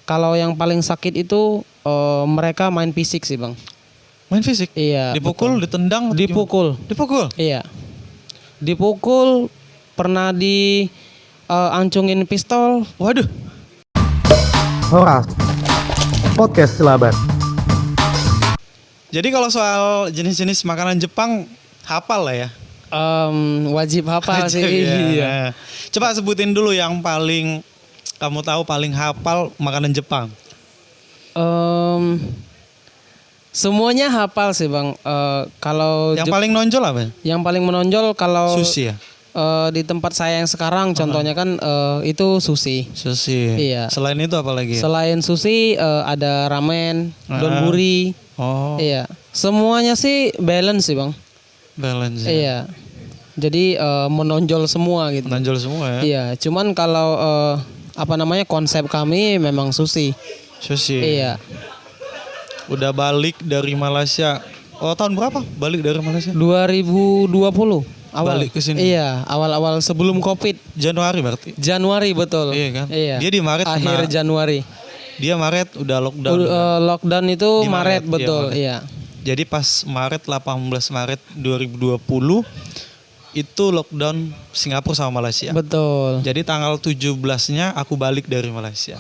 Kalau yang paling sakit itu mereka main fisik sih bang. Main fisik? Iya. Dipukul, ditendang? atau Dipukul. gimana? Dipukul? Iya. Dipukul, pernah ancungin pistol. Waduh. Horas Podcast Selaban. Jadi kalau soal jenis-jenis makanan Jepang hafal lah ya. Wajib hafal sih. Iya. Iya. Coba sebutin dulu yang paling kamu tahu paling hafal makanan Jepang. Semuanya hafal sih bang. Kalau Yang paling nonjol apa? yang paling menonjol kalau Sushi ya. di tempat saya yang sekarang contohnya kan itu sushi. Sushi. Iya. Selain itu apa lagi? Selain sushi ada ramen, donburi. Oh, Iya. Semuanya sih balance sih bang. balance. Ya. Iya. Jadi menonjol semua gitu. Nonjol semua ya. Iya. Cuman kalau konsep kami memang sushi. Sushi. Iya. Udah balik dari Malaysia. Oh, tahun berapa? Balik dari Malaysia? 2020 awal. Balik ke sini. Iya, awal-awal sebelum Covid. Januari berarti. Januari betul. Iya kan? Iya. Dia di Maret Akhir Januari. Dia Maret udah lockdown. Lockdown itu Di Maret, Maret, betul. iya, Iya. Jadi pas Maret 18 Maret 2020 itu lockdown Singapura sama Malaysia. Betul. Jadi tanggal 17-nya aku balik dari Malaysia.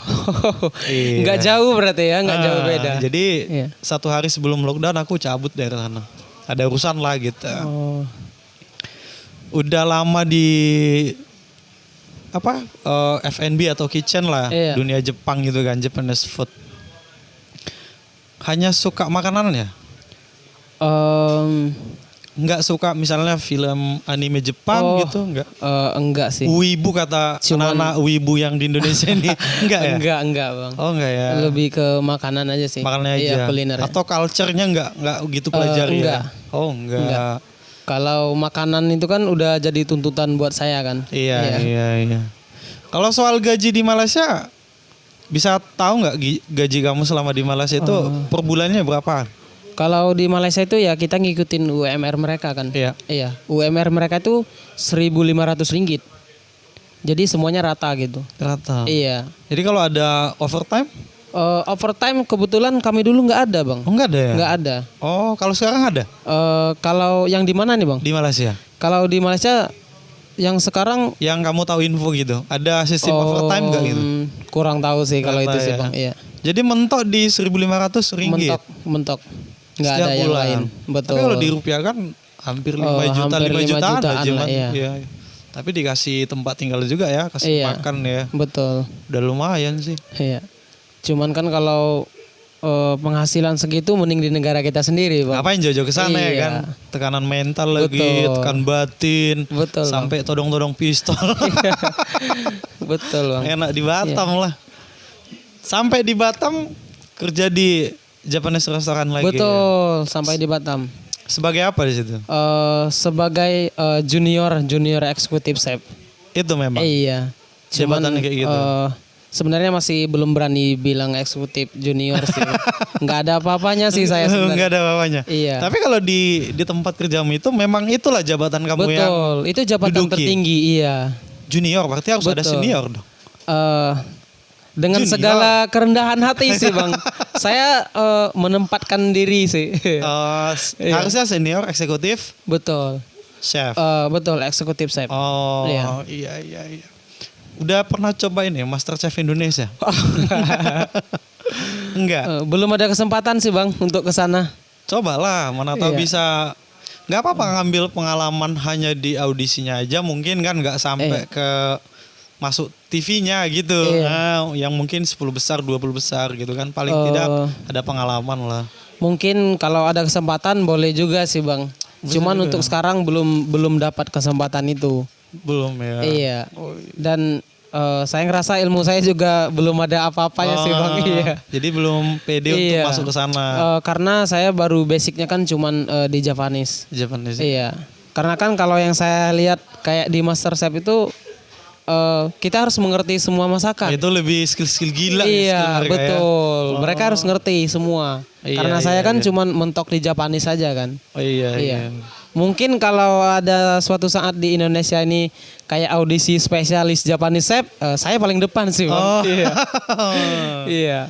Iya. Nggak jauh berarti ya, nggak jauh beda. Jadi Iya. 1 hari sebelum lockdown aku cabut dari sana. Ada urusan lah gitu. Oh. Udah lama di F&B atau kitchen lah, Iya. dunia Jepang gitu kan, Japanese food. Hanya suka makanan ya? Nggak suka misalnya film anime Jepang gitu, nggak? Enggak sih. Wibu kata Cuman- anak-anak wibu yang di Indonesia ini, enggak ya? Enggak bang. Oh enggak ya? Lebih ke makanan aja sih. Makannya Iya, aja. kuliner. Atau culture-nya enggak gitu pelajari enggak. ya? Oh enggak. Enggak. Kalau makanan itu kan udah jadi tuntutan buat saya kan. Iya. Kalau soal gaji di Malaysia, bisa tahu nggak gaji kamu selama di Malaysia itu per bulannya berapa? Kalau di Malaysia itu ya kita ngikutin UMR mereka kan. Iya. Iya. UMR mereka itu 1.500 ringgit. Jadi semuanya rata gitu. Rata. Iya. Jadi kalau ada overtime? Overtime kebetulan kami dulu nggak ada bang. Oh enggak ada ya? Nggak ada. Oh kalau sekarang ada? Kalau yang di mana nih bang? Di Malaysia? Kalau di Malaysia yang sekarang Yang kamu tahu info gitu? Ada sistem overtime nggak gitu? kurang tahu sih kalau Rata itu sih ya. bang. Iya. Jadi mentok di 1.500 ringgit? Mentok. Nggak Setiap ada yang bulan. lain. Betul. Tapi kalau dirupiahkan hampir 5 juta, hampir 5 5 jutaan jutaan aja lah, kan. iya. Iya. Tapi dikasih tempat tinggal juga ya, kasih Iya. makan ya. Betul. Udah lumayan sih. Iya. Cuman kan kalau penghasilan segitu mending di negara kita sendiri, Bang. Ngapain jauh-jauh ke sana ya Iya. kan? Tekanan mental lagi, Betul. tekan batin, Betul, Bang. sampai todong-todong pistol. Betul, Bang. Enak di Batam lah. Sampai di Batam kerja di Japanese restoran lagi. Ya? Betul, sampai di Batam. Sebagai apa di situ? Sebagai junior eksekutif chef. Itu memang. Iya. Cuman Jabatannya kayak gitu. Sebenarnya masih belum berani bilang eksekutif junior sih. Nggak ada apa-apanya sih saya sebenarnya. Enggak ada apa-apanya. Iya. Tapi kalau di tempat kerjamu itu memang itulah jabatan kamu yang Betul, itu jabatan duduki. tertinggi, iya. junior, berarti harus ada Betul. senior dong. Dengan Junior. segala kerendahan hati sih bang, saya menempatkan diri sih. Iya. Harusnya senior, eksekutif, Betul, chef. betul eksekutif chef. Oh Iya. iya. Udah pernah coba ini MasterChef Indonesia? Enggak. Belum ada kesempatan sih bang untuk ke sana. Cobalah, mana tahu Iya. bisa. Nggak apa-apa ngambil pengalaman hanya di audisinya aja, mungkin kan nggak sampai ke masuk TV-nya gitu. Iya. Nah, yang mungkin 10 besar, 20 besar gitu kan. Paling tidak ada pengalaman lah. Mungkin kalau ada kesempatan boleh juga sih bang. Cuman untuk sekarang belum dapat kesempatan itu. Belum ya. Iya. Oh, iya. Dan saya ngerasa ilmu saya juga belum ada apa-apanya sih bang. Iya. Jadi belum pede untuk Iya. masuk ke sana. Karena saya baru basicnya kan cuman di Japanese. Japanese. Iya. Karena kan kalau yang saya lihat kayak di MasterChef itu kita harus mengerti semua masakan. Itu lebih skill-skill gila ya, skill Iya, mereka ya. betul. Mereka harus ngerti semua. Iya, Karena iya, saya kan iya. cuman mentok di Japanese saja kan. Oh iya. Iya. Mungkin kalau ada suatu saat di Indonesia ini kayak audisi spesialis Japanese chef, saya paling depan sih bang. Oh. Iya. Iya.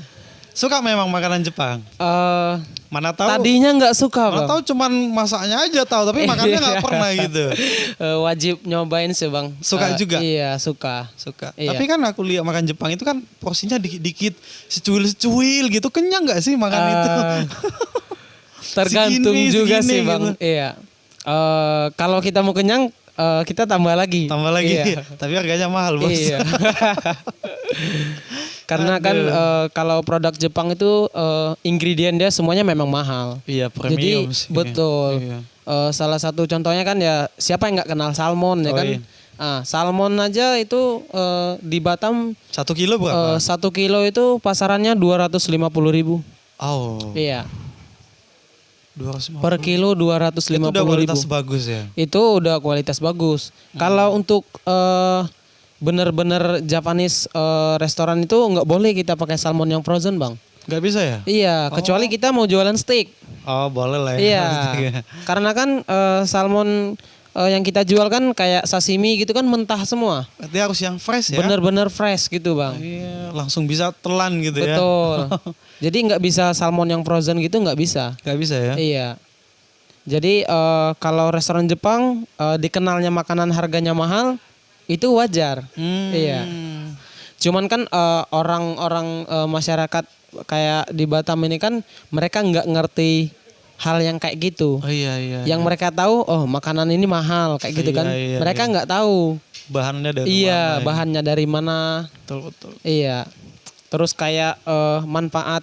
Suka memang makanan Jepang. Mana tahu. Tadinya nggak suka Mana bang. tahu cuman masaknya aja tahu, tapi makannya nggak pernah gitu. Wajib nyobain sih bang. Suka juga? Iya suka. Suka. Iya. Tapi kan aku lihat makan Jepang itu kan porsinya dikit-dikit, secuil-secuil gitu. Kenyang nggak sih makan itu? Tergantung Segini, juga segini sih bang. gitu. Iya. Kalau kita mau kenyang, kita tambah lagi. Tambah lagi. Iya. Tapi harganya mahal, Bos. Iya. Karena kan kalau produk Jepang itu ingredient dia semuanya memang mahal. Iya, Jadi premium sih. betul. Iya. Salah satu contohnya kan ya siapa yang nggak kenal salmon ya Oh, kan? iya. Salmon aja itu di Batam 1 kilo berapa? 1 kilo itu pasarannya 250.000. Oh, Iya. 250. Per kilo Itu udah 250.000. kualitas bagus ya. Itu udah kualitas bagus. Kalau untuk bener-bener Japanese restoran itu nggak boleh kita pakai salmon yang frozen bang. Nggak bisa ya? Iya, kecuali kita mau jualan steak. Oh, boleh lah ya. Iya, karena kan salmon yang kita jual kan kayak sashimi gitu kan mentah semua. Berarti harus yang fresh ya? Bener-bener fresh gitu bang. Iya, langsung bisa telan gitu ya. Betul. Jadi nggak bisa salmon yang frozen gitu nggak bisa. Nggak bisa ya? Iya. Jadi kalau restoran Jepang dikenalnya makanan harganya mahal itu wajar. Iya. Cuman kan orang-orang masyarakat kayak di Batam ini kan mereka nggak ngerti hal yang kayak gitu. Oh iya iya. Yang mereka tahu makanan ini mahal kayak gitu Iya, kan. iya, Mereka nggak tahu. bahannya dari Iya, mana ya? bahannya dari mana. Betul betul. Iya. Terus kayak manfaat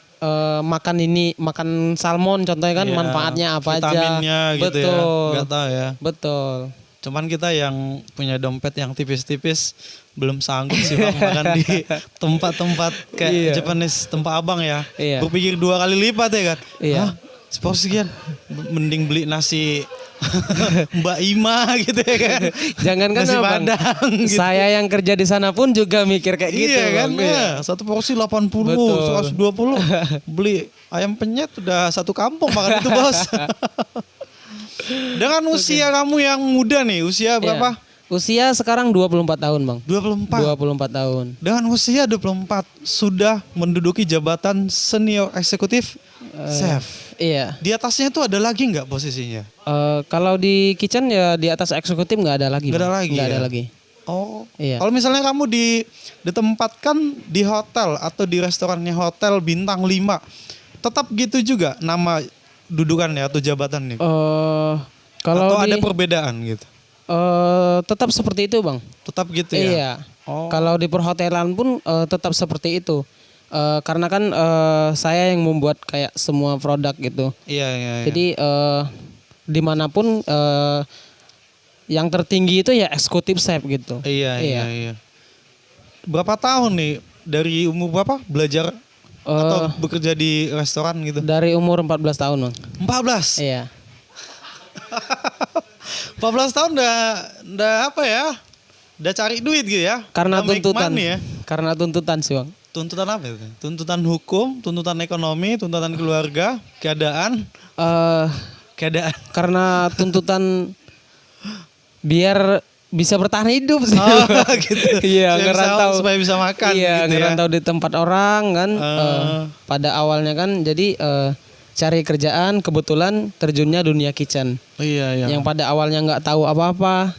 makan salmon contohnya kan Iya, manfaatnya apa aja. vitaminnya gitu ya. Betul. Nggak tahu ya. Betul. Cuman kita yang punya dompet yang tipis-tipis belum sanggup sih bang makan di tempat-tempat kayak Iya. Japanese tempat abang ya. Iya. Berpikir 2 kali lipat ya kan. Iya. Hah, seporsi sekian. Mending beli nasi Mbak Ima gitu ya kan. Jangan kan Nasi Bang, Padang gitu. saya yang kerja di sana pun juga mikir kayak gitu. Iya kan, Bang. Iya. satu porsi 80, Betul. 120. Beli ayam penyet udah satu kampung makan itu bos. Dengan usia kamu yang muda nih, usia berapa? Iya. Usia sekarang 24 tahun bang. 24. 24 tahun. Dengan usia 24 sudah menduduki jabatan senior eksekutif chef. Iya. Di atasnya itu ada lagi nggak posisinya? Kalau di kitchen ya di atas eksekutif nggak ada lagi. Nggak ada Bang. lagi Nggak ya? ada lagi. Oh, Iya. kalau misalnya kamu ditempatkan di hotel atau di restorannya hotel bintang 5, tetap gitu juga nama dudukannya atau jabatannya? Kalau atau ada di, perbedaan gitu? tetap seperti itu bang. Tetap gitu ya? Iya. Oh. Kalau di perhotelan pun tetap seperti itu. Karena kan saya yang membuat kayak semua produk gitu. Iya, iya, iya. Jadi dimanapun yang tertinggi itu ya eksekutif chef gitu. Iya, iya, iya. Berapa tahun nih dari umur berapa belajar atau bekerja di restoran gitu? Dari umur 14 tahun bang. 14. Iya. 14 tahun udah apa ya? Udah cari duit gitu ya? Karena Udah make tuntutan. money ya? Karena tuntutan sih bang. Tuntutan apa itu? Tuntutan hukum, tuntutan ekonomi, tuntutan keluarga, keadaan, keadaan. Karena tuntutan biar bisa bertahan hidup sih. Oh, gitu. Iya, Supaya ngerantau supaya bisa makan Iya, gitu ya. ngerantau di tempat orang kan. Pada awalnya kan jadi cari kerjaan, kebetulan terjunnya dunia kitchen. Oh, iya, iya. Yang pada awalnya nggak tahu apa-apa.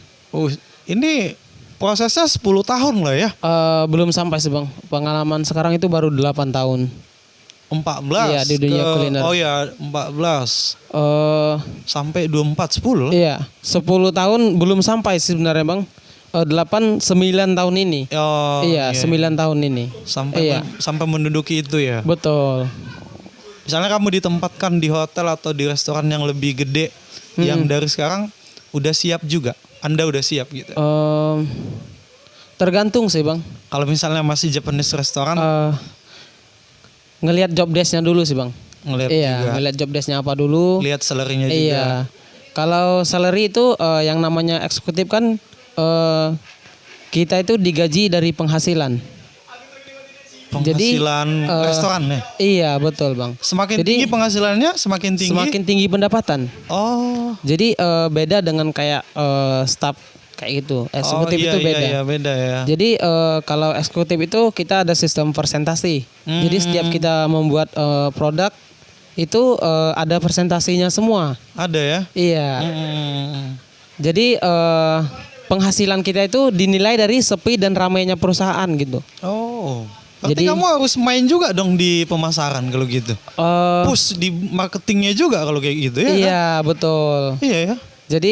Ini prosesnya 10 tahun lah ya. Belum sampai sih bang. Pengalaman sekarang itu baru 8 tahun. 14 Iya, di dunia kuliner. Oh ya, 14 Eh sampai 24 10. iya, 10 tahun belum sampai sih sebenarnya bang. 8 9 tahun ini. Oh, iya, 9 tahun ini. Sampai Iya. sampai menduduki itu ya. Betul. Misalnya kamu ditempatkan di hotel atau di restoran yang lebih gede yang dari sekarang udah siap juga. Anda udah siap gitu. Tergantung sih bang. Kalau misalnya masih Japanese restoran Ngelihat job desk-nya dulu sih bang. ngeliat Iya, juga, ngelihat job desk-nya apa dulu. lihat salary-nya juga. Iya. Kalau salary itu yang namanya eksekutif kan kita itu digaji dari penghasilan. Penghasilan restoran ya. Iya betul bang. Semakin Jadi, tinggi penghasilannya, semakin tinggi. Semakin tinggi pendapatan. Oh, Jadi beda dengan kayak staff kayak gitu. Eksekutif itu beda. Iya, beda ya. Jadi kalau eksekutif itu kita ada sistem presentasi. Jadi setiap kita membuat produk itu ada presentasinya semua. Ada ya. Iya. Hmm. Jadi penghasilan kita itu dinilai dari sepi dan ramainya perusahaan gitu. Oh. Berarti Jadi- kamu harus main juga dong di pemasaran kalau gitu. Eh, Push di marketingnya juga kalau kayak gitu ya. kan? iya betul. Iya ya. Jadi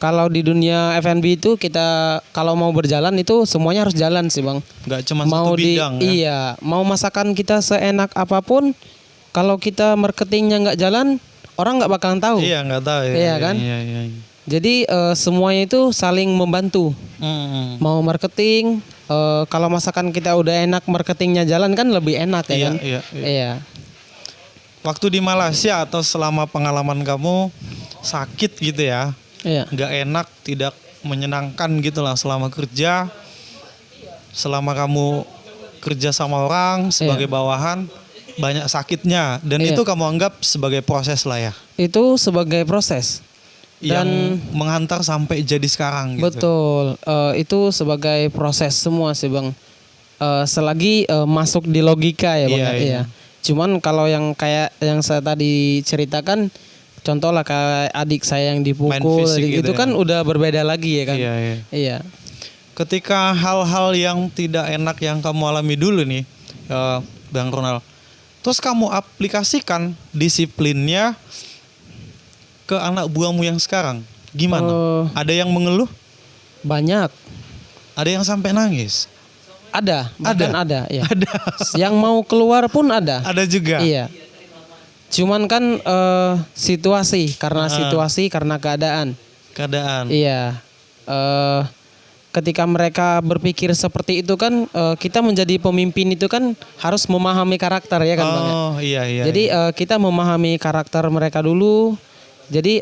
kalau di dunia F&B itu kita kalau mau berjalan itu semuanya harus jalan sih bang. Nggak cuma Mau satu bidang ya. iya mau masakan kita seenak apapun, kalau kita marketingnya nggak jalan, orang nggak bakalan tahu. Iya nggak tahu ya. Iya kan? Iya. Jadi semuanya itu saling membantu. Hmm. Mau marketing, kalau masakan kita udah enak, marketingnya jalan kan lebih enak ya Iya, kan? iya. Iya. Waktu di Malaysia atau selama pengalaman kamu sakit gitu ya, Iya. nggak enak, tidak menyenangkan gitu lah selama kerja, selama kamu kerja sama orang sebagai bawahan, banyak sakitnya dan Iya. itu kamu anggap sebagai proses lah ya, Itu sebagai proses. yang Dan menghantar sampai jadi sekarang gitu. betul, itu sebagai proses semua sih bang. Selagi masuk di logika ya bang. Iya, ya? iya. Iya. Cuman kalau yang kayak yang saya tadi ceritakan, contoh lah kayak adik saya yang dipukul, fisik itu gitu ya. kan udah berbeda lagi ya kan. Iya, iya. Iya. Ketika hal-hal yang tidak enak yang kamu alami dulu nih, Bang Ronald, terus kamu aplikasikan disiplinnya ke anak buahmu yang sekarang, gimana? Ada yang mengeluh? Banyak. Ada yang sampai nangis? Ada, bahkan ada, ya. Ada. Yang mau keluar pun ada. Ada juga? Iya. Cuman kan situasi, karena situasi, karena keadaan. Keadaan? Iya. Ketika mereka berpikir seperti itu kan, kita menjadi pemimpin itu kan harus memahami karakter ya kan Bang. Oh iya, iya. Jadi kita memahami karakter mereka dulu. Jadi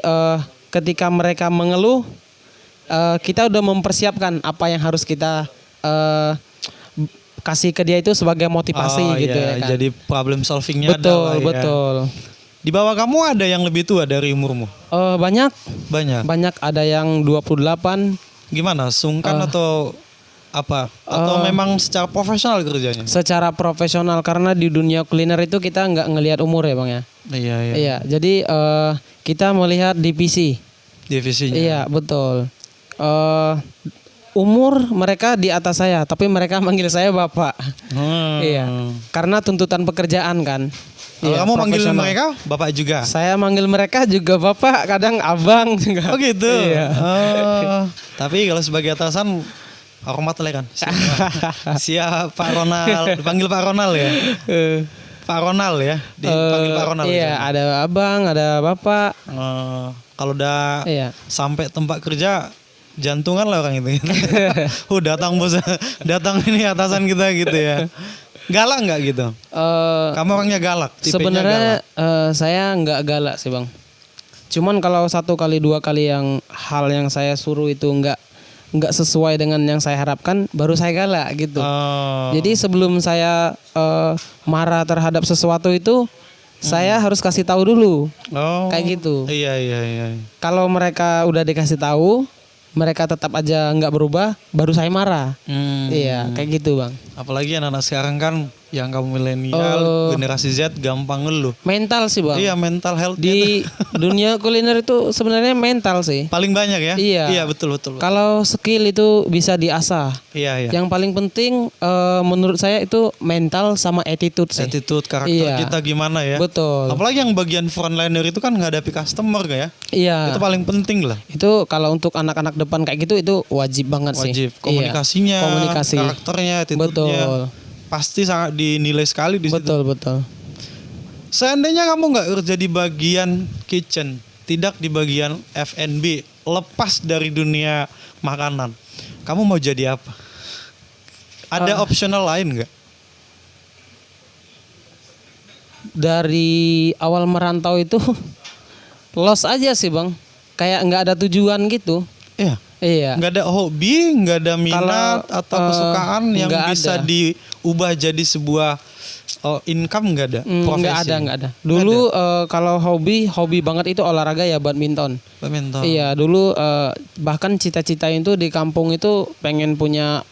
ketika mereka mengeluh, kita udah mempersiapkan apa yang harus kita kasih ke dia itu sebagai motivasi Oh, gitu iya. ya kan. Jadi problem solvingnya Betul, ada lah ya. betul. Di bawah kamu ada yang lebih tua dari umurmu? Banyak, Banyak. banyak ada yang 28. Gimana? Sungkan atau apa? Atau memang secara profesional kerjanya? Secara profesional, karena di dunia kuliner itu kita nggak ngelihat umur ya bang ya. Iya, iya. Iya, jadi kita melihat divisi. Divisinya. Iya betul. Umur mereka di atas saya, tapi mereka manggil saya bapak. Iya, karena tuntutan pekerjaan kan. Kalau Iya, kamu manggil profesional. mereka bapak juga? Saya manggil mereka juga bapak, kadang abang juga. Oh gitu? Iya. Tapi kalau sebagai atasan hormat lah kan? Siap Pak Ronald, dipanggil Pak Ronald ya? Pak Ronald ya? Dipanggil Pak Ronald Iya, ya? ada abang, ada bapak. Kalau udah Iya. sampai tempat kerja jantungan lah orang itu. Datang bos, datang ini atasan kita gitu ya. Galak nggak gitu? Kamu orangnya galak? Tipenya Sebenarnya galak? saya nggak galak sih bang. Cuman kalau 1 kali 2 kali yang hal yang saya suruh itu nggak sesuai dengan yang saya harapkan, baru saya galak gitu. Oh. Jadi sebelum saya marah terhadap sesuatu itu, saya harus kasih tahu dulu. Oh. Kayak gitu. Iya, iya, iya. Kalau mereka udah dikasih tahu, mereka tetap aja nggak berubah, baru saya marah. Iya, kayak gitu bang. Apalagi anak-anak sekarang kan yang kamu milenial, generasi Z gampang ngeluh. Mental sih bang. Iya, mental health Di dunia kuliner itu sebenarnya mental sih. paling banyak ya? Iya. Iya, betul, betul. Kalau skill itu bisa diasah. Iya, iya. Yang paling penting menurut saya itu mental sama attitude sih. Attitude, karakter Iya. kita gimana ya? Betul. Apalagi yang bagian frontliner itu kan menghadapi customer ya? Iya. Itu paling penting lah. Itu kalau untuk anak-anak depan kayak gitu itu wajib banget sih. Wajib. Iya. Komunikasinya, Komunikasi. karakternya, attitude-nya. Betul. Pasti sangat dinilai sekali di situ. Betul, betul. Seandainya kamu nggak kerja di bagian kitchen, tidak di bagian F&B, lepas dari dunia makanan, kamu mau jadi apa? Ada optional lain nggak? Dari awal merantau itu lost aja sih bang. Kayak nggak ada tujuan gitu. Iya. Iya. Nggak ada hobi, nggak ada minat atau kesukaan yang nggak bisa ada. diubah jadi sebuah income, nggak ada. Profesi. Nggak ada. Dulu kalau hobi banget itu olahraga ya badminton. Badminton. Iya, dulu bahkan cita-cita itu di kampung itu pengen punya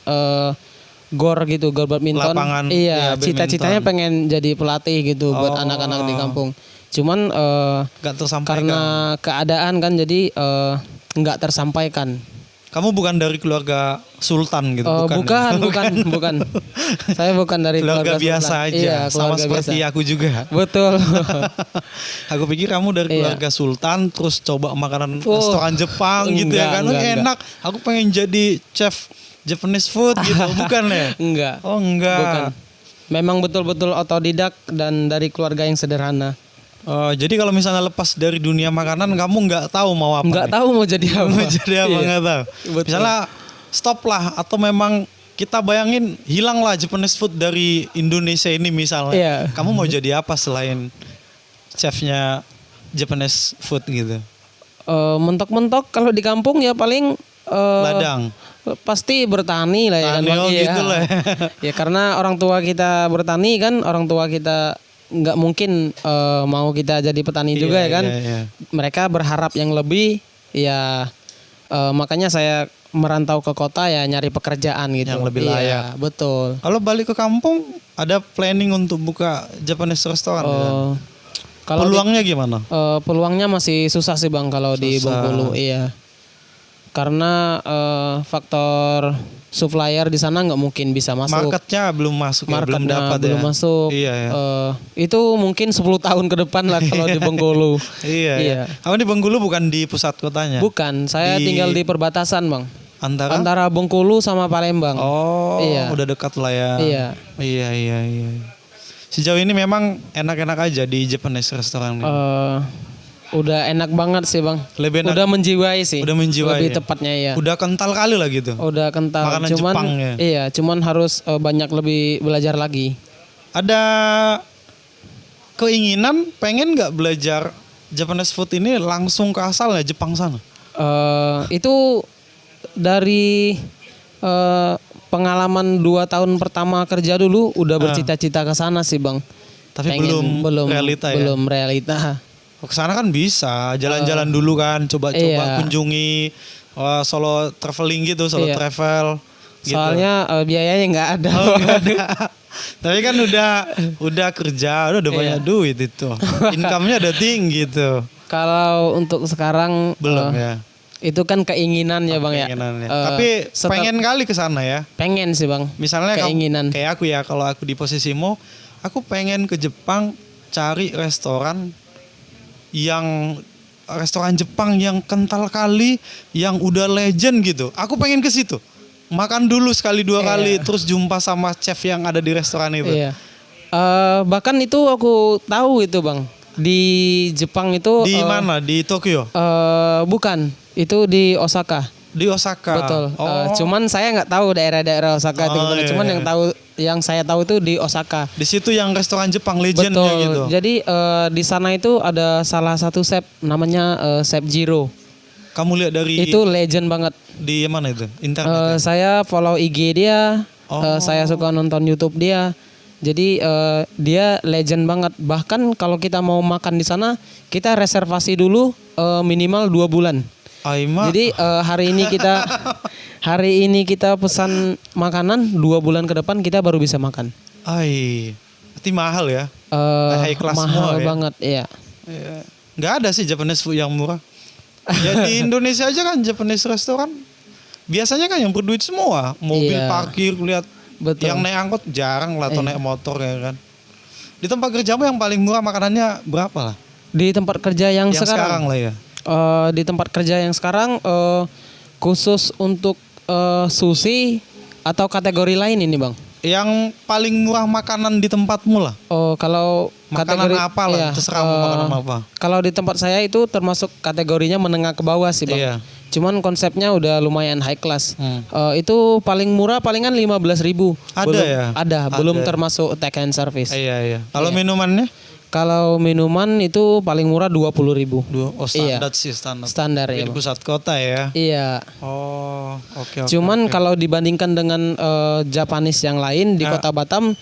gor gitu, gor badminton. Lapangan, ya, Iya, badminton. cita-citanya pengen jadi pelatih gitu buat anak-anak di kampung. Cuman Nggak tersampaikan. karena keadaan kan jadi nggak tersampaikan. Kamu bukan dari keluarga sultan gitu, bukan? Bukan. Saya bukan dari Keluarga biasa sultan. aja, Iya, sama keluarga seperti biasa. aku juga. Betul. Aku pikir kamu dari Iya. keluarga sultan terus coba makanan restoran Jepang gitu ya kan. enggak. Enak. Aku pengen jadi chef Japanese food gitu, bukan ya? Enggak. Oh, enggak. Bukan. Memang betul-betul otodidak dan dari keluarga yang sederhana. Oh, jadi kalau misalnya lepas dari dunia makanan, kamu nggak tahu mau apa? Nggak nih? tahu mau jadi apa. Mau jadi apa, Iya. nggak tahu. Betul. Misalnya stop lah, atau memang kita bayangin hilang lah Japanese food dari Indonesia ini misalnya. Iya. Kamu mau jadi apa selain chefnya Japanese food gitu? Mentok-mentok kalau di kampung ya paling Ladang. pasti bertani lah ya kan. Tani, Bang. oh Iya. gitu lah. Ya karena orang tua kita bertani kan, orang tua kita nggak mungkin mau kita jadi petani juga Iya, ya kan. iya, iya. Mereka berharap yang lebih, ya makanya saya merantau ke kota ya nyari pekerjaan gitu. Yang lebih layak. Iya, betul. Kalau balik ke kampung, ada planning untuk buka Japanese restaurant? kan? Kalau di- Peluangnya gimana? peluangnya masih susah sih Bang kalau di Susah. Bengkulu, iya. Karena faktor supplier di sana nggak mungkin bisa masuk. Marketnya belum masuk, ya? Belum Marketnya dapat belum ya? masuk. Iya, ya. Itu mungkin 10 tahun ke depan lah kalau di Bengkulu. Iya. Iya. Kamu di Bengkulu bukan di pusat kotanya? Bukan, saya Di- tinggal di perbatasan Bang. Antara? Antara Bengkulu sama Palembang. Oh, Iya. udah dekat lah ya. Iya. Iya. Sejauh ini memang enak-enak aja di Japanese restaurant ini. Udah enak banget sih Bang. Lebih enak. Udah menjiwai sih. Udah menjiwai Lebih ya? tepatnya ya. Udah kental kali lah gitu. Udah kental. Makanan cuman Jepang ya? iya, cuman harus banyak lebih belajar lagi. Ada keinginan pengen nggak belajar Japanese food ini langsung ke asalnya Jepang sana? Itu dari pengalaman 2 tahun pertama kerja dulu udah bercita-cita ke sana sih Bang. Tapi Pengen- belum realita ya? Belum realita. Ke sana kan bisa jalan-jalan dulu kan, coba-coba Iya. kunjungi solo traveling gitu, solo Iya. travel. Gitu. Soalnya biayanya nggak ada. Oh, nggak ada. Tapi kan udah kerja, udah banyak duit itu. Income-nya udah tinggi tuh. Kalau untuk sekarang Belum ya. itu kan keinginan ya Bang ya. Keinginannya. Eh, Tapi setel- pengen kali ke sana ya. pengen sih Bang. Misalnya Keinginan. kayak aku ya, kalau aku di posisimu, aku pengen ke Jepang cari restoran Jepang yang kental kali, yang udah legend gitu. Aku pengen ke situ. Makan dulu sekali 2 kali, terus jumpa sama chef yang ada di restoran itu. Iya. Bahkan itu aku tahu itu Bang. Di Jepang itu Di mana? Di Tokyo? bukan. Itu di Osaka. Di Osaka. Betul. Oh, Cuman saya nggak tahu daerah-daerah Osaka itu Oh, gimana. iya, Cuman iya. yang saya tahu itu di Osaka. di situ yang restoran Jepang legendnya Betul. gitu. Jadi di sana itu ada salah satu chef namanya Chef Jiro. Kamu lihat dari Itu legend banget. di mana itu? Internet. Saya follow IG dia, saya suka nonton YouTube dia. Jadi dia legend banget. Bahkan kalau kita mau makan di sana, kita reservasi dulu minimal 2 bulan. Aima. Jadi hari ini kita pesan makanan, 2 bulan ke depan kita baru bisa makan. Berarti mahal ya? High class Mahal semua ya? banget, iya. Nggak ada sih Japanese food yang murah. Ya di Indonesia aja kan Japanese restoran. Biasanya kan yang berduit semua. Mobil Iya. parkir, lihat. Betul. Yang naik angkot jarang lah, atau naik motor ya kan. Di tempat kerjamu yang paling murah makanannya berapa lah? Di tempat kerja yang Yang sekarang lah ya. Di tempat kerja yang sekarang khusus untuk sushi atau kategori lain ini Bang. Yang paling murah makanan di tempatmu lah. Kalau Makanan kategori apa lah, iya, terserah mau makanan apa. Kalau di tempat saya itu termasuk kategorinya menengah ke bawah sih Bang. Iya. Cuman konsepnya udah lumayan high class. Hmm. Itu paling murah palingan 15.000. Ada ya? Ada, belum termasuk take and service. Iya. Kalau minumannya? Kalau minuman itu paling murah 20.000. Oh standar sih standar. Standar ya, Di Bang. pusat kota ya. Iya. Oh oke. Cuman kalau dibandingkan dengan Japanese yang lain di Kota Batam,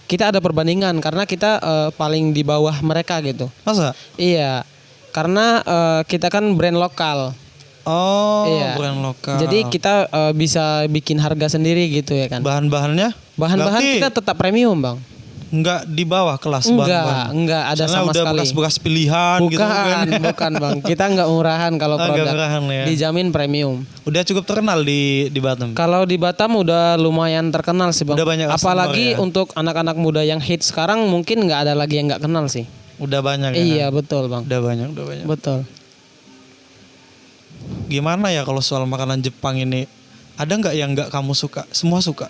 kita ada perbandingan karena kita paling di bawah mereka gitu. Masa? Iya. Karena kita kan brand lokal. Oh Iya. brand lokal. Jadi kita bisa bikin harga sendiri gitu ya kan. bahan-bahannya? Bahan-bahan Berarti kita tetap premium, Bang. nggak di bawah kelas bahan-bahan. Enggak ada Soalnya sama udah sekali. bekas-bekas pilihan gitu kan. Bukan, Bang. Kita enggak murahan kalau Nggak produk. murahan ya. Dijamin premium. Udah cukup terkenal di Batam. Kalau di Batam udah lumayan terkenal sih, Bang. Udah banyak customer Apalagi ya? untuk anak-anak muda yang hit sekarang mungkin nggak ada lagi yang nggak kenal sih. Udah banyak ya. Iya, betul, Bang. Udah banyak. Betul. Gimana ya kalau soal makanan Jepang ini? Ada nggak yang nggak kamu suka? Semua suka?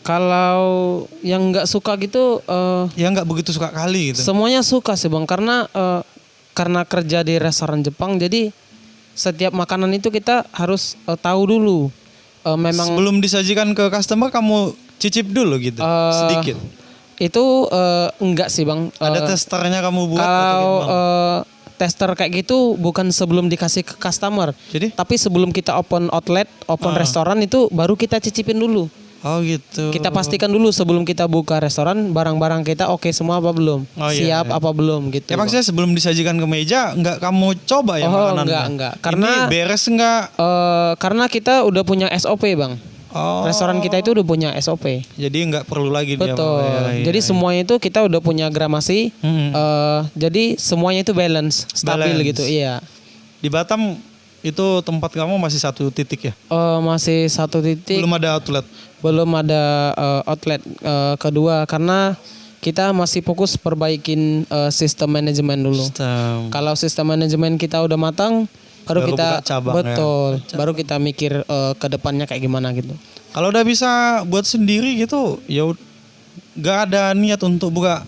Kalau yang nggak suka gitu, Ya nggak begitu suka kali gitu. semuanya suka sih, Bang. Karena kerja di restoran Jepang, jadi setiap makanan itu kita harus tahu dulu. Memang Sebelum disajikan ke customer kamu cicip dulu gitu. Sedikit. itu enggak sih, Bang. Ada testernya kamu buat atau Kalau gimana? tester kayak gitu bukan sebelum dikasih ke customer, Jadi? tapi sebelum kita open outlet, open restoran itu baru kita cicipin dulu. Oh gitu. Kita pastikan dulu sebelum kita buka restoran barang-barang kita oke semua apa belum, Oh, iya, siap apa belum gitu. Ya maksudnya sebelum disajikan ke meja nggak kamu coba ya Oh, makanannya? enggak. Karena- ini beres nggak? Karena kita udah punya SOP, Bang. Oh. Restoran kita itu udah punya SOP. Jadi nggak perlu lagi dia. Betul. Iya. Jadi semuanya itu kita udah punya gramasi. Jadi semuanya itu balance, stabil Balance. gitu. Iya. Di Batam itu tempat kamu masih satu titik ya? Masih satu titik. Belum ada outlet. Belum ada outlet kedua karena kita masih fokus perbaikin sistem manajemen dulu. Kalau sistem manajemen kita udah matang, baru Baru kita buka cabang, betul, baru kita mikir ke depannya kayak gimana gitu. Kalau udah bisa buat sendiri gitu, ya nggak ada niat untuk buka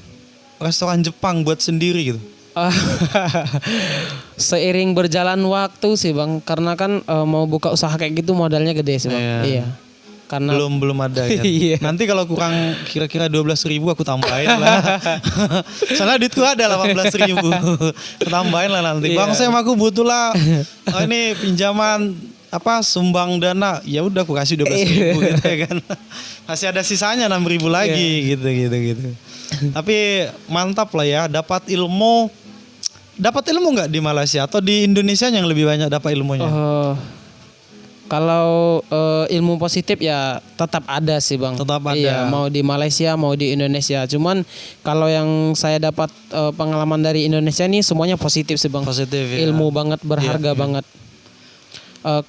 restoran Jepang buat sendiri gitu. Seiring berjalan waktu sih, Bang, karena kan mau buka usaha kayak gitu modalnya gede sih, Bang. Iya. Iya. Karena Belum ada kan. Iya. Nanti kalau kurang kira-kira 12.000 aku tambahin lah. Soalnya duitku ada 18.000. Aku tambahin lah nanti. Iya. Bang Sam aku butuh lah. Oh, ini pinjaman apa sumbang dana. Ya udah aku kasih 12.000 gitu ya kan. Masih ada sisanya 6.000 lagi gitu. Tapi mantap lah ya, dapat ilmu. Dapat ilmu nggak di Malaysia atau di Indonesia yang lebih banyak dapat ilmunya? kalau ilmu positif ya tetap ada sih, Bang. Tetap ada. Iya, mau di Malaysia mau di Indonesia. Cuman kalau yang saya dapat pengalaman dari Indonesia ini semuanya positif sih, Bang. Positif ya. Ilmu banget, berharga Iya. banget.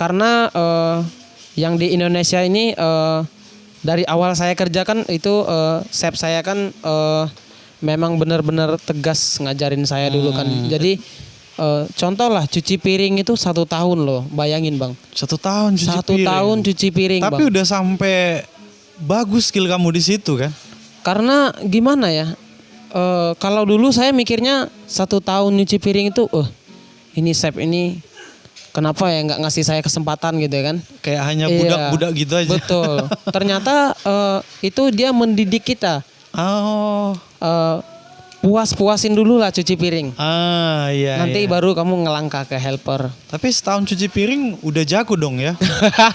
Karena yang di Indonesia ini dari awal saya kerjakan itu chef saya kan memang benar-benar tegas ngajarin saya dulu kan. Jadi contoh lah cuci piring itu 1 tahun loh, bayangin, Bang. 1 tahun cuci 1 piring. tahun cuci piring, Tapi Bang. udah sampai bagus skill kamu di situ kan? Karena gimana ya? Kalau dulu saya mikirnya 1 tahun nyuci piring itu, ini chef ini kenapa ya nggak ngasih saya kesempatan gitu ya kan? Kayak hanya Iya, budak-budak gitu aja. Betul. Ternyata itu dia mendidik kita. Oh. Puas-puasin dulu lah cuci piring. Iya. Nanti iya. baru kamu ngelangkah ke helper. Tapi setahun cuci piring udah jago dong ya.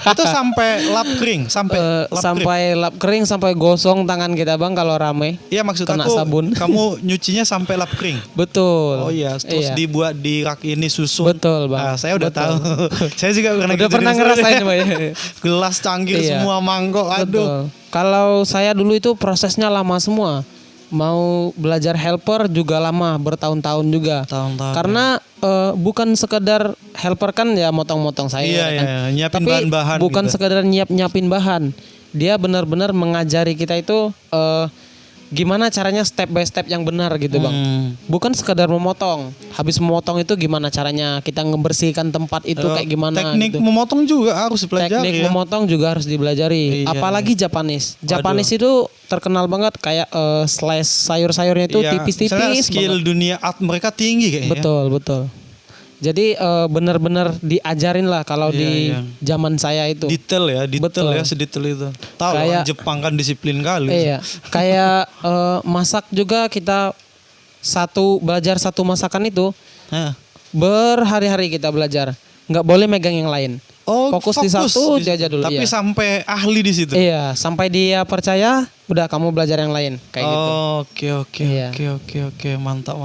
Itu sampai lap kering, sampai lap kering. Sampai lap kering, sampai gosong tangan kita, Bang, kalau rame. Iya maksud kena aku sabun. kamu nyucinya sampai lap kering. Betul. Oh iya, terus Iya. dibuat di rak ini susun. Betul, Bang. Saya udah Betul. tahu. Saya juga pernah Udah gitu pernah di ngerasain, sana. Mbak, ya? Gelas cangkir Iya. semua mangkok. Aduh. Betul. Kalau saya dulu itu prosesnya lama semua. Mau belajar helper juga lama, bertahun-tahun juga. Tahun-tahun. Karena bukan sekedar helper kan ya motong-motong sayur Iya, kan. iya, nyiapin Tapi bahan-bahan bukan gitu. sekedar nyiapin bahan. Dia benar-benar mengajari kita itu gimana caranya step by step yang benar gitu, Bang. Bukan sekedar memotong. Habis memotong itu gimana caranya kita ngebersihkan tempat itu kayak gimana Teknik gitu. memotong juga harus dipelajari Teknik ya. memotong juga harus dipelajari. Iya. Apalagi Japanese. Japanese itu terkenal banget kayak slice sayur-sayurnya itu Iya, misalnya tipis-tipis skill banget. dunia art mereka tinggi kayaknya. Betul, betul. Jadi benar-benar diajarin lah kalau Iya, di iya. zaman saya itu. Detail ya, detail Betul. ya, sedetail itu. Tahu Kayak- orang Jepang kan disiplin kali. Iya, kayak masak juga kita belajar satu masakan itu Hah. berhari-hari kita belajar. Nggak boleh megang yang lain. Oh, Fokus di satu aja dulu. Tapi iya. sampai ahli di situ. Iya, sampai dia percaya, udah kamu belajar yang lain kayak gitu. Oke, oke, Iya. oke. Mantap.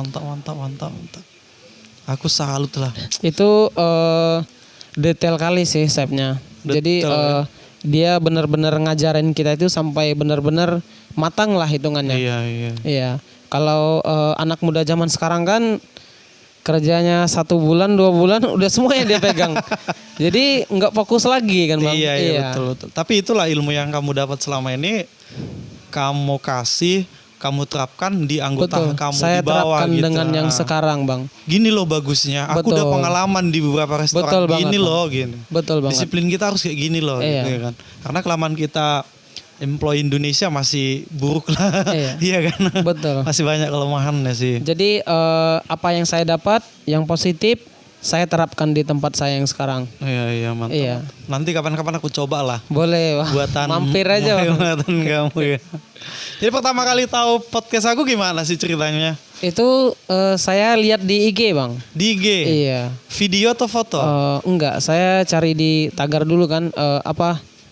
Aku salut lah. Itu detail kali sih chefnya. Jadi Detail, ya. dia benar-benar ngajarin kita itu sampai benar-benar matang lah hitungannya. Iya. Iya. Kalau anak muda zaman sekarang kan kerjanya 1 bulan 2 bulan udah semuanya dia pegang. Jadi nggak fokus lagi kan bang. Iya, betul. Tapi itulah ilmu yang kamu dapat selama ini, kamu kasih, kamu terapkan di anggota Betul. kamu Saya di bawah terapkan gitu. dengan yang sekarang bang. Gini loh bagusnya. Aku udah Betul. pengalaman di beberapa restoran. Betul banget, gini Bang. loh, gini. Betul banget. Disiplin kita harus kayak gini loh, Iya. gitu ya kan. Karena kelamaan kita employee Indonesia masih buruk lah, Iya. iya kan. Betul. Masih banyak kelemahannya sih. Jadi apa yang saya dapat yang positif saya terapkan di tempat saya yang sekarang. Iya, mantap. Iya. Nanti kapan-kapan aku coba lah. Boleh Bang. Buatan Mampir aja Bang. buatan kamu ya. Jadi pertama kali tahu podcast aku gimana sih ceritanya? Itu saya lihat di IG bang. Di IG. Iya. Video atau foto? Enggak, saya cari di tagar dulu kan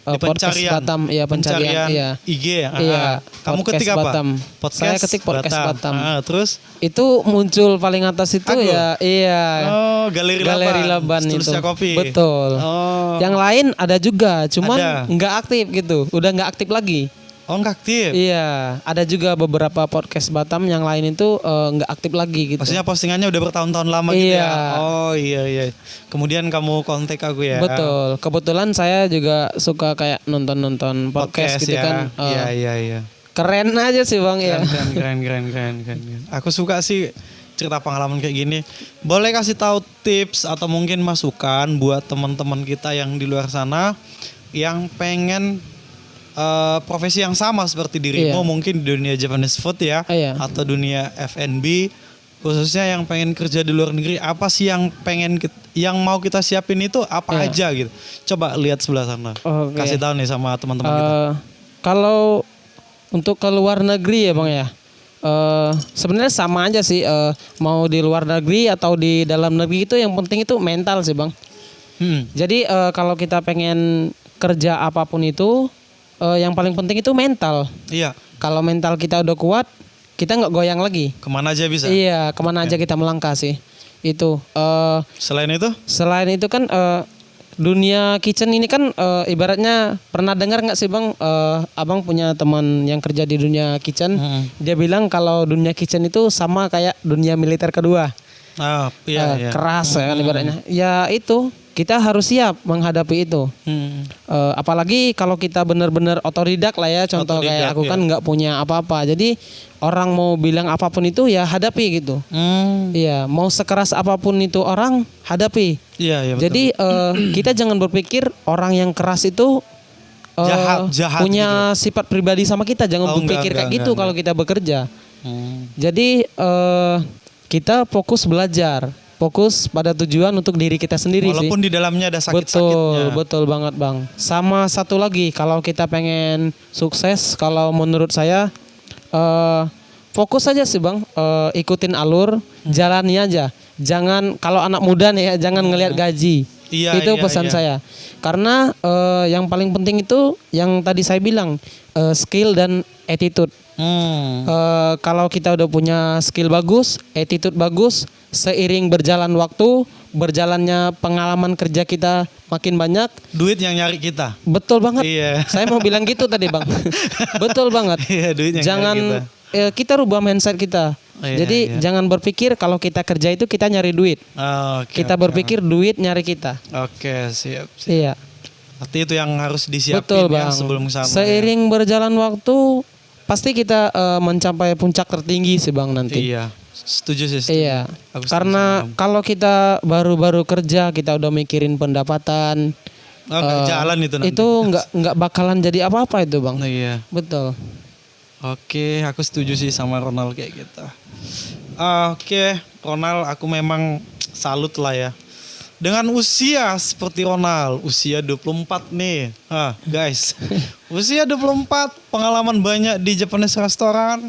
Di podcast pencarian. Batam, iya pencarian, iya. IG ya. Iya, Kamu podcast ketik apa? Batam. Saya ketik podcast Batam. Terus? Itu muncul paling atas itu Aku? ya, iya. Oh, Galeri Laban. itu. Tulisnya kopi. Betul. Oh. Yang lain ada juga, cuman Ada. nggak aktif gitu. Udah nggak aktif lagi. Oh, enggak aktif. Iya, ada juga beberapa podcast Batam yang lain itu nggak aktif lagi gitu. Maksudnya postingannya udah bertahun-tahun lama gitu Iya. ya. Oh, iya. Kemudian kamu kontak aku ya. Betul. Kebetulan saya juga suka kayak nonton-nonton podcast gitu ya. kan. Iya. Keren aja sih bang ya. Keren. Aku suka sih cerita pengalaman kayak gini. Boleh kasih tahu tips atau mungkin masukan buat teman-teman kita yang di luar sana yang pengen profesi yang sama seperti dirimu, Iya. mungkin di dunia Japanese food ya, Iya. atau dunia F&B, khususnya yang pengen kerja di luar negeri. Apa sih yang yang mau kita siapin itu apa Iya. aja gitu? Coba lihat sebelah sana. Oke. Kasih tahu nih sama teman-teman kita. Kalau untuk ke luar negeri ya bang ya. Sebenarnya sama aja sih. Mau di luar negeri atau di dalam negeri itu yang penting itu mental sih bang. Jadi kalau kita pengen kerja apapun itu, yang paling penting itu mental. Iya. Kalau mental kita udah kuat, kita nggak goyang lagi. Kemana aja bisa. Iya, kemana aja kita melangkah sih. Itu. Selain itu? Selain itu kan dunia kitchen ini kan ibaratnya pernah dengar nggak sih bang? Abang punya teman yang kerja di dunia kitchen. Dia bilang kalau dunia kitchen itu sama kayak dunia militer kedua. Iya. Keras ya kan ibaratnya. Ya itu kita harus siap menghadapi itu. Apalagi kalau kita benar-benar otodidak lah ya. Contoh Otodidak, kayak aku kan nggak punya apa-apa. Jadi orang mau bilang apapun itu ya hadapi gitu. Iya, mau sekeras apapun itu orang hadapi. Iya, betul. Jadi kita jangan berpikir orang yang keras itu Jahat punya sifat pribadi sama kita. Jangan berpikir kayak gitu kalau kita bekerja. Jadi kita fokus belajar, fokus pada tujuan untuk diri kita sendiri sih. Walaupun di dalamnya ada sakit-sakitnya. Betul banget bang. Sama satu lagi, kalau kita pengen sukses, kalau menurut saya fokus aja sih bang, ikutin alur, jalani aja. Jangan, kalau anak muda nih ya, jangan ngelihat gaji. Iya, Itu iya, pesan iya. saya. Karena yang paling penting itu yang tadi saya bilang, skill dan attitude. Kalau kita udah punya skill bagus, attitude bagus, seiring berjalan waktu, berjalannya pengalaman kerja kita makin banyak. Duit yang nyari kita. Betul banget. Iya. Saya mau bilang gitu tadi bang. Betul banget. Iya, duit yang Jangan nyari kita rubah mindset kita. Iya, Jadi iya. jangan berpikir kalau kita kerja itu kita nyari duit. Oke, Kita berpikir duit nyari kita. Oke, siap. Iya. Artinya itu yang harus disiapin Betul ya bang. sebelum kesana. Seiring berjalan waktu pasti kita mencapai puncak tertinggi sih bang nanti. Iya, setuju sih. Setuju. Iya. Aku setuju Karena sama kamu. kalau kita baru-baru kerja kita udah mikirin pendapatan. Nggak jalan itu nanti. Itu nggak bakalan jadi apa-apa itu bang. Oh, iya. Betul. Oke, aku setuju sih sama Ronald kayak gitu. Oke, Ronald, aku memang salut lah ya. Dengan usia seperti Ronald, usia 24 nih. Guys, usia 24, pengalaman banyak di Japanese restaurant,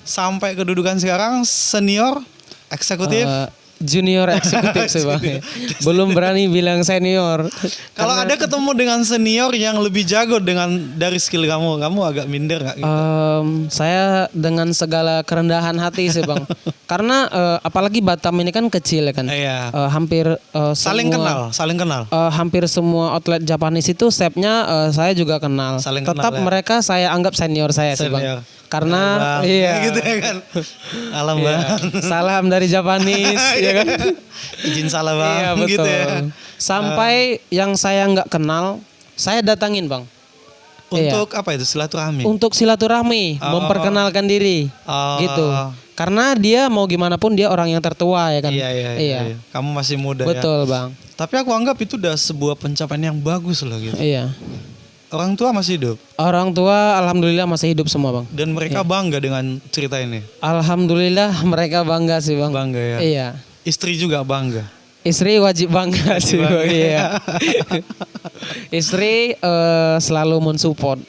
sampai kedudukan sekarang senior eksekutif. Junior eksekutif sih bang. Belum berani bilang senior. Kalau ada ketemu dengan senior yang lebih jago dari skill kamu agak minder nggak? Gitu? Saya dengan segala kerendahan hati sih bang. Karena apalagi Batam ini kan kecil ya kan. Iya. Hampir Saling kenal. Hampir semua outlet Japanese itu chefnya saya juga kenal. Saling Tetap kenal, ya. mereka saya anggap senior saya sih bang. Karena bang. iya. Gitu ya kan. Alam Iya. bang. Salam dari Japanese ya kan. Izin salah bang. Iya betul. Gitu ya. Sampai yang saya nggak kenal, saya datangin bang. Untuk apa itu silaturahmi? Untuk silaturahmi, memperkenalkan diri, gitu. Karena dia mau gimana pun dia orang yang tertua ya kan. Iya. Kamu masih muda ya. Betul bang. Tapi aku anggap itu udah sebuah pencapaian yang bagus loh gitu. Iya. Orang tua masih hidup. Orang tua alhamdulillah masih hidup semua bang. Dan mereka bangga dengan cerita ini. Alhamdulillah mereka bangga sih bang. Bangga ya. Iya. Istri juga bangga. Istri wajib bangga sih bang. Iya. Istri selalu mensupport.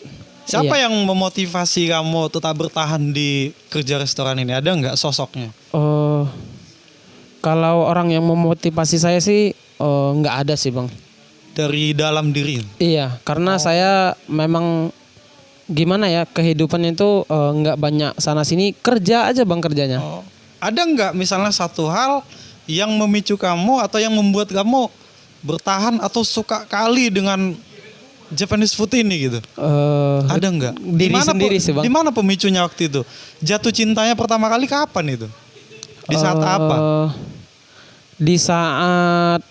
Siapa Iya. yang memotivasi kamu tetap bertahan di kerja restoran ini? Ada nggak sosoknya? Kalau orang yang memotivasi saya sih nggak ada sih bang. Dari dalam diri. Iya, karena saya memang gimana ya, kehidupan itu nggak banyak sana sini, kerja aja bang kerjanya. Ada nggak misalnya satu hal yang memicu kamu atau yang membuat kamu bertahan atau suka kali dengan Japanese food ini gitu? Ada nggak? Diri sendiri sih bang. Di mana pemicunya waktu itu? Jatuh cintanya pertama kali kapan itu? Di saat apa? Di saat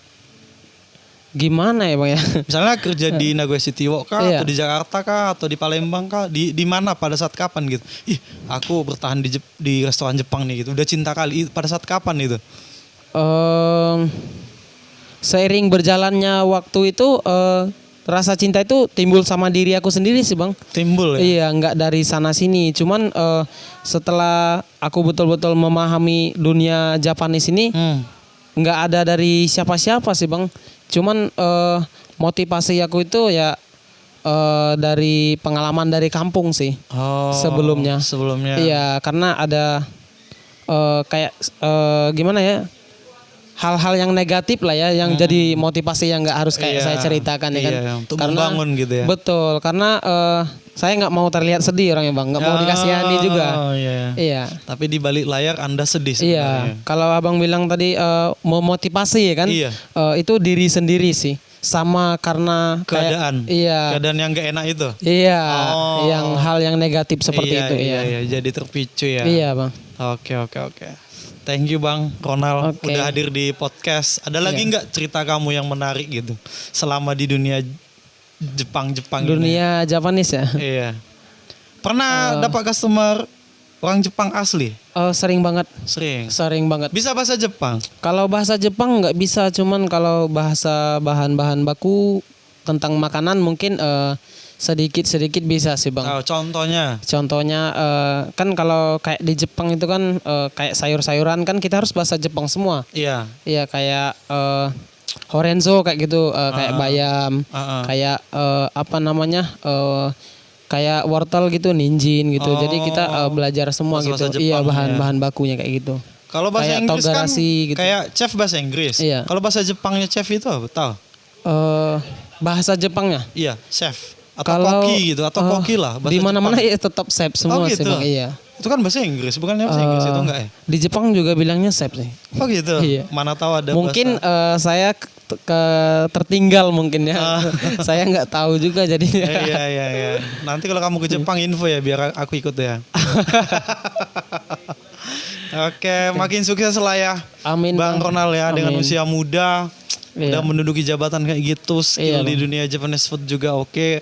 gimana ya bang ya? Misalnya kerja di Nagoya City Walk kah, Iya. atau di Jakarta kah, atau di Palembang kah? Di mana pada saat kapan gitu? Aku bertahan di restoran Jepang nih gitu. Udah cinta kali. Pada saat kapan itu? Seiring berjalannya waktu itu rasa cinta itu timbul sama diri aku sendiri sih bang. Timbul ya? Iya, nggak dari sana sini. Cuman setelah aku betul-betul memahami dunia Japanese ini, nggak ada dari siapa-siapa sih bang. Cuman motivasi aku itu ya dari pengalaman dari kampung sih. Sebelumnya. Iya, karena ada kayak gimana ya, hal-hal yang negatif lah ya, yang jadi motivasi yang nggak harus kayak saya ceritakan ya kan. Iya, untuk membangun gitu ya. Betul, karena saya nggak mau terlihat sedih orangnya bang, nggak mau dikasihani juga. Iya. Tapi di balik layar Anda sedih Iya, sebenarnya. kalau abang bilang tadi memotivasi ya kan, Iya. itu diri sendiri sih, sama karena Keadaan. Keadaan yang gak enak itu. Iya, yang hal yang negatif seperti itu. Iya, jadi terpicu ya. Iya bang. Oke. Thank you Bang Ronald Oke. udah hadir di podcast. Ada lagi nggak cerita kamu yang menarik gitu selama di dunia Jepang ini? Dunia Japanese ya. Iya. Pernah dapat customer orang Jepang asli? Sering banget. Sering banget. Bisa bahasa Jepang? Kalau bahasa Jepang nggak bisa, cuman kalau bahasa bahan-bahan baku tentang makanan mungkin sedikit-sedikit bisa sih bang. Contohnya? Contohnya kan kalau kayak di Jepang itu kan kayak sayur-sayuran kan kita harus bahasa Jepang semua. Iya. Iya kayak horenzo kayak gitu, kayak bayam, kayak apa namanya, kayak wortel gitu, ninjin gitu. Jadi kita belajar semua Bahasa gitu. Jepang, Iya bahan-bahan bakunya kayak gitu. Kalau bahasa Kayak Inggris kan togarasi gitu. kayak chef bahasa Inggris. Iya. Kalau bahasa Jepangnya chef itu apa? Tahu? Bahasa Jepangnya. Iya, chef. Atau koki gitu, atau koki lah. Di mana-mana ya tetap chef semua sih gitu? bang. Iya. Itu kan bahasa Inggris, bukannya bahasa Inggris itu enggak ya? Di Jepang juga bilangnya chef sih. Oh gitu? Iya. Mana tahu ada Mungkin bahasa. saya tertinggal mungkin ya. Saya nggak tahu juga jadinya. Iya. Nanti kalau kamu ke Jepang info ya, biar aku ikut ya. Oke, makin sukses lah ya. Amin. Bang Ronald ya, dengan Amin. usia muda. Iya. Udah menduduki jabatan kayak gitu, skill Iya, di Bang. dunia Japanese food juga oke.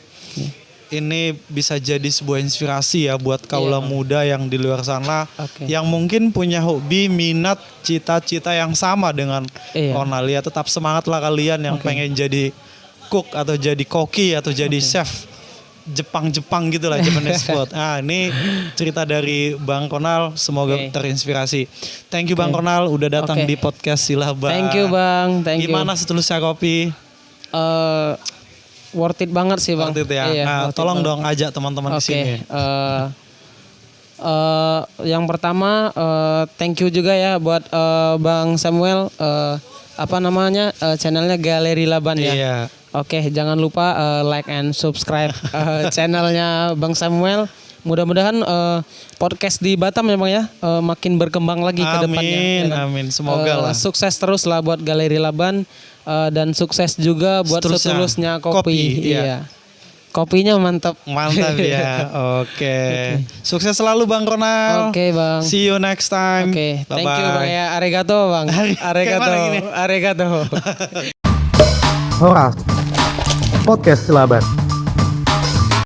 Ini bisa jadi sebuah inspirasi ya buat kaula Iya, Bang. muda yang di luar sana, Oke. yang mungkin punya hobi, minat, cita-cita yang sama dengan Iya. Ronald ya. Tetap semangat lah kalian yang pengen jadi cook atau jadi koki atau jadi chef Jepang gitu lah, Japanese food. Nah, ini cerita dari Bang Ronald, semoga Oke. terinspirasi. Thank you Bang Ronald udah datang Oke. di podcast Silaba. Thank you Bang, thank you. Gimana setelusnya kopi? Worth it banget sih Bang. Waktu itu ya. Iya, Nah, worth it tolong banget. dong ajak teman-teman di Oke, sini. yang pertama thank you juga ya buat Bang Samuel, channelnya Galeri Laban ya. Iya. Oke, jangan lupa like and subscribe channelnya Bang Samuel. Mudah-mudahan podcast di Batam memang ya makin berkembang lagi ke depannya. Amin, ya kan? amin. Semoga lah. Sukses terus lah buat Galeri Laban dan sukses juga buat Seterusnya, setulusnya kopi. kopi, iya. Iya. Kopinya mantap. Mantap ya. Oke. Sukses selalu Bang Ronald. Oke, Bang. See you next time. Oke, thank you Bye-bye. Bang ya. Arigato Bang. Kayak mana gini? Arigato. Horas Podcast Silaban.